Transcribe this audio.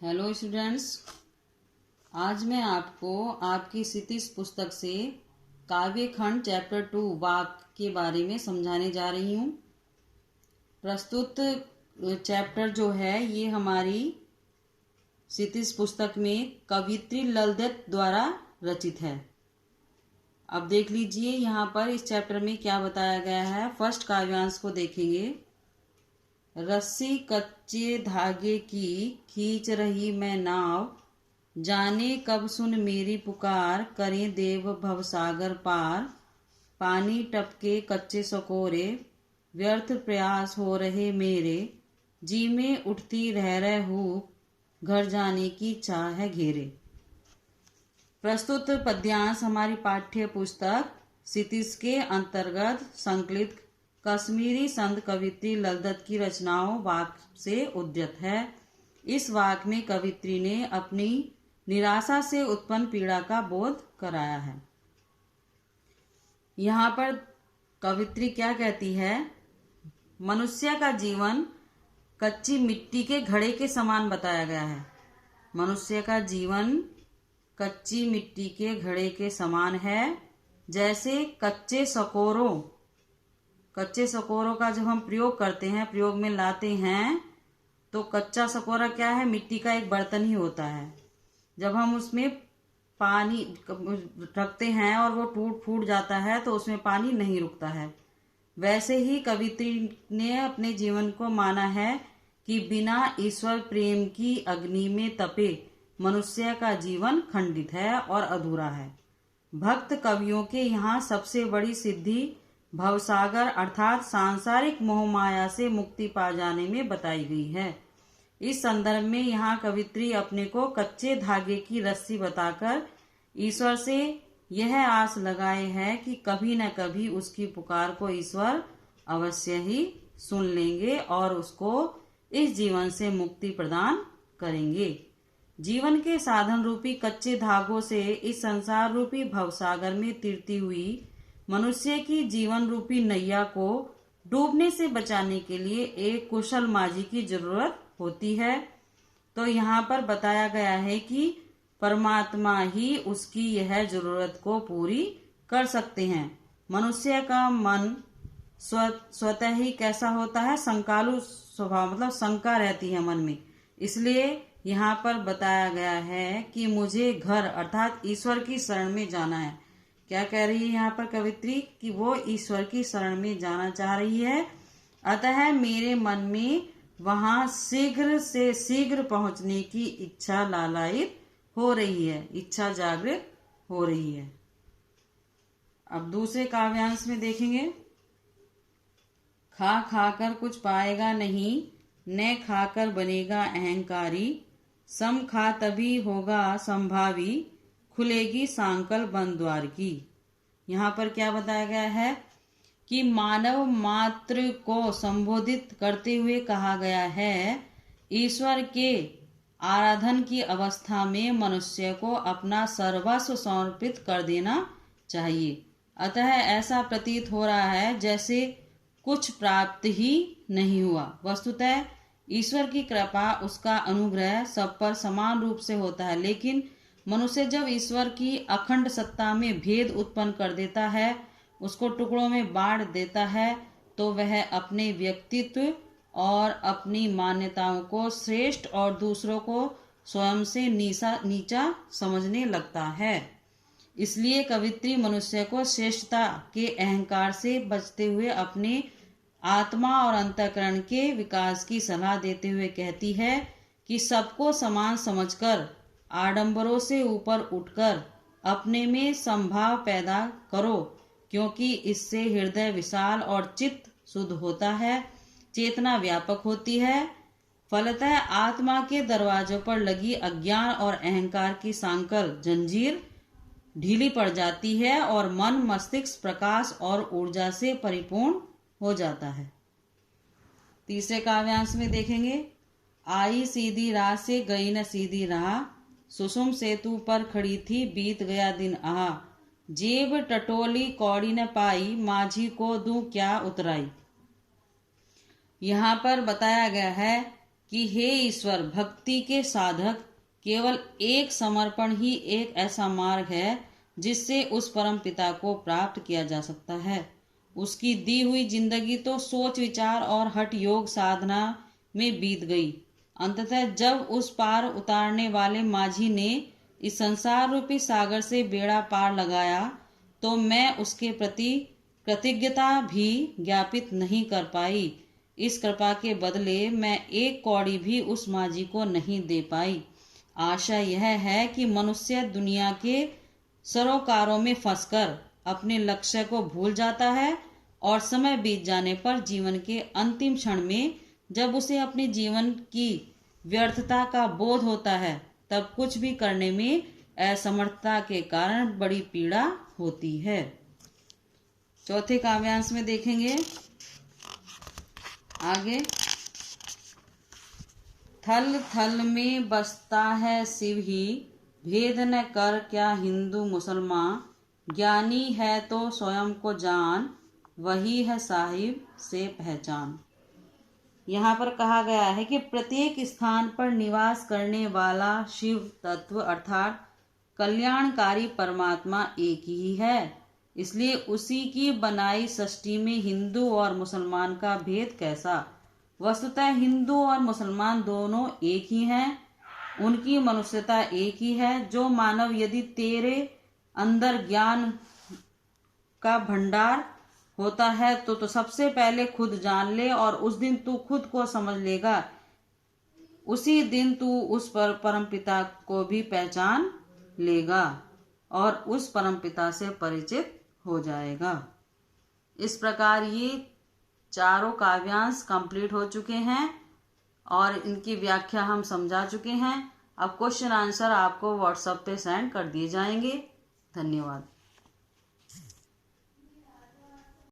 Hello students, आज मैं आपको आपकी क्षितिज पुस्तक से काव्य खंड चैप्टर 2 वाक के बारे में समझाने जा रही हूँ। प्रस्तुत चैप्टर जो है ये हमारी क्षितिज पुस्तक में कवियत्री ललदत्त द्वारा रचित है। अब देख लीजिए यहाँ पर इस चैप्टर में क्या बताया गया है। फर्स्ट काव्यांश को देखेंगे। रस्सी कच्चे धागे की खींच रही मैं नाव, जाने कब सुन मेरी पुकार, करें देव भवसागर पार। पानी टपके कच्चे सकोरे, व्यर्थ प्रयास हो रहे मेरे, जी में उठती रह रह हूँ, घर जाने की चाह है घेरे। प्रस्तुत पद्यांश हमारी पाठ्य पुस्तक क्षितिज के अंतर्गत संकलित कश्मीरी संत कवियत्री ललदत्त की रचनाओं वाक से उद्धृत है। इस वाक में कवियत्री ने अपनी निराशा से उत्पन्न पीड़ा का बोध कराया है। यहाँ पर कवियत्री क्या कहती है, मनुष्य का जीवन कच्ची मिट्टी के घड़े के समान बताया गया है। मनुष्य का जीवन कच्ची मिट्टी के घड़े के समान है। जैसे कच्चे सकोरों का जब हम प्रयोग करते हैं, प्रयोग में लाते हैं, तो कच्चा सकोरा क्या है, मिट्टी का एक बर्तन ही होता है। जब हम उसमें पानी रखते हैं और वो टूट फूट जाता है तो उसमें पानी नहीं रुकता है। वैसे ही कवियत्री ने अपने जीवन को माना है कि बिना ईश्वर प्रेम की अग्नि में तपे मनुष्य का जीवन खंडित है और अधूरा है। भक्त कवियों के यहाँ सबसे बड़ी सिद्धि भवसागर अर्थात सांसारिक मोह माया से मुक्ति पा जाने में बताई गई है। इस संदर्भ में यहाँ कवियत्री अपने को कच्चे धागे की रस्सी बताकर ईश्वर से यह आस लगाए है कि कभी न कभी उसकी पुकार को ईश्वर अवश्य ही सुन लेंगे और उसको इस जीवन से मुक्ति प्रदान करेंगे। जीवन के साधन रूपी कच्चे धागों से इस संसार रूपी भवसागर में तिरती हुई मनुष्य की जीवन रूपी नैया को डूबने से बचाने के लिए एक कुशल माझी की जरूरत होती है। तो यहाँ पर बताया गया है कि परमात्मा ही उसकी यह जरूरत को पूरी कर सकते हैं। मनुष्य का मन स्वतः ही कैसा होता है, संकालु स्वभाव, मतलब शंका रहती है मन में। इसलिए यहाँ पर बताया गया है कि मुझे घर अर्थात ईश्वर की शरण में जाना है। क्या कह रही है यहाँ पर कवियत्री कि वो ईश्वर की शरण में जाना चाह रही है। अतः मेरे मन में वहां शीघ्र से शीघ्र पहुंचने की इच्छा लालायित हो रही है, इच्छा जागृत हो रही है। अब दूसरे काव्यांश में देखेंगे। खा खाकर कुछ पाएगा नहीं, न खाकर बनेगा अहंकारी, सम खा तभी होगा संभावी, खुलेगी सांकल बंद द्वार की। यहाँ पर क्या बताया गया है कि मानव मात्र को संबोधित करते हुए कहा गया है, ईश्वर के आराधन की अवस्था में मनुष्य को अपना सर्वस्व समर्पित कर देना चाहिए। अतः ऐसा प्रतीत हो रहा है जैसे कुछ प्राप्त ही नहीं हुआ। वस्तुतः ईश्वर की कृपा, उसका अनुग्रह सब पर समान रूप से होता है, लेकिन मनुष्य जब ईश्वर की अखंड सत्ता में भेद उत्पन्न कर देता है, उसको टुकड़ों में बांट देता है, तो वह अपने व्यक्तित्व और अपनी मान्यताओं को श्रेष्ठ और दूसरों को स्वयं से नीचा समझने लगता है। इसलिए कवियत्री मनुष्य को श्रेष्ठता के अहंकार से बचते हुए अपने आत्मा और अंतःकरण के विकास की सलाह देते हुए कहती है कि सबको समान समझकर आडंबरों से ऊपर उठकर अपने में संभाव पैदा करो, क्योंकि इससे हृदय विशाल और चित्त शुद्ध होता है, चेतना व्यापक होती है। फलतः आत्मा के दरवाजों पर लगी अज्ञान और अहंकार की सांकल जंजीर ढीली पड़ जाती है और मन मस्तिष्क प्रकाश और ऊर्जा से परिपूर्ण हो जाता है। तीसरे काव्यांश में देखेंगे। आई सीधी राह से गई न सीधी राह, सुषुम सेतु पर खड़ी थी बीत गया दिन आहा, जेब टटोली कौड़ी न पाई, माझी को दूं क्या उतराई। यहाँ पर बताया गया है कि हे ईश्वर, भक्ति के साधक केवल एक समर्पण ही एक ऐसा मार्ग है जिससे उस परम पिता को प्राप्त किया जा सकता है। उसकी दी हुई जिंदगी तो सोच विचार और हठ योग साधना में बीत गई। अंततः जब उस पार उतारने वाले माझी ने इस संसार रूपी सागर से बेड़ा पार लगाया तो मैं उसके प्रति कृतज्ञता भी ज्ञापित नहीं कर पाई। इस कृपा के बदले मैं एक कौड़ी भी उस माझी को नहीं दे पाई। आशा यह है कि मनुष्य दुनिया के सरोकारों में फंसकर अपने लक्ष्य को भूल जाता है और समय बीत जाने पर जीवन के अंतिम क्षण में जब उसे अपने जीवन की व्यर्थता का बोध होता है तब कुछ भी करने में असमर्थता के कारण बड़ी पीड़ा होती है। चौथे काव्यांश में देखेंगे आगे। थल थल में बसता है शिव ही, भेद न कर क्या हिंदू मुसलमान, ज्ञानी है तो स्वयं को जान, वही है साहिब से पहचान। यहाँ पर कहा गया है कि प्रत्येक स्थान पर निवास करने वाला शिव तत्व अर्थात कल्याणकारी परमात्मा एक ही है। इसलिए उसी की बनाई सृष्टि में हिंदू और मुसलमान का भेद कैसा? वस्तुतः हिंदू और मुसलमान दोनों एक ही हैं, उनकी मनुष्यता एक ही है। जो मानव यदि तेरे अंदर ज्ञान का भंडार होता है तो सबसे पहले खुद जान ले और उस दिन तू खुद को समझ लेगा। उसी दिन तू उस परम पिता को भी पहचान लेगा और उस परम पिता से परिचित हो जाएगा। इस प्रकार ये चारों काव्यांश कंप्लीट हो चुके हैं और इनकी व्याख्या हम समझा चुके हैं। अब क्वेश्चन आंसर आपको व्हाट्सएप पे सेंड कर दिए जाएंगे। धन्यवाद।